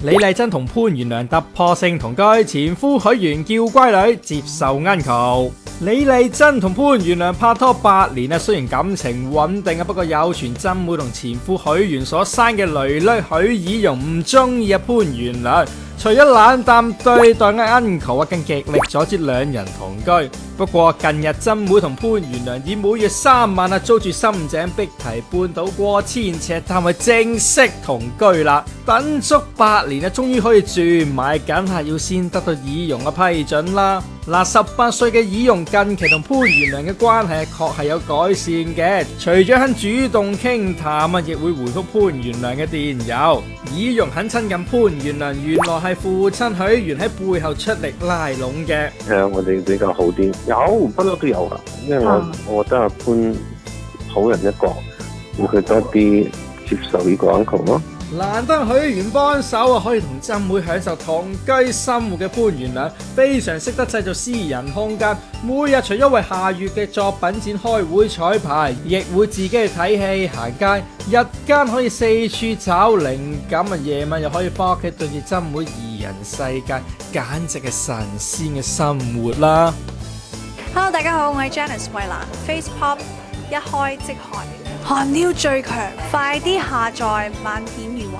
李麗珍同潘元良突破性同居，前夫許願叫乖女，接受恩求。李麗珍同潘元良拍拖8年啊，雖然感情穩定啊，不過有傳珍妹同前夫許願所生嘅女許以容唔中意潘元良，除咗冷淡對待恩求啊，更極力阻止兩人同居。不過近日珍妹同潘元良以每月3萬啊，租住深井碧堤半島過千尺單位正式同居啦。等足8年啊，終於可以住埋，梗係要先得到以容嘅批准啦。18歲嘅以容近期同潘元良嘅關係確係有改善嘅，除咗肯主動傾談啊，亦會回覆潘元良嘅電郵。以容肯親近潘元良，原來係父親許願喺背後出力拉攏嘅。我哋比較好啲，有不嬲都有噶，因為我覺得阿潘好人一個，要佢多啲接受呢個 uncle 咯。難得許願幫手啊，可以同珍妹享受同居生活嘅潘元良，非常識得製造私人空間。每日除咗為下月嘅作品展開會彩排，亦會自己去睇戲行街。日間可以四處找靈感啊，夜晚又可以翻屋企對住珍妹二人世界，簡直係神仙嘅生活啦。Hello， 大家好，我係 Janice 衛蘭 ，Face Pop 一開即開，韓料最強，快啲下載萬片如雲。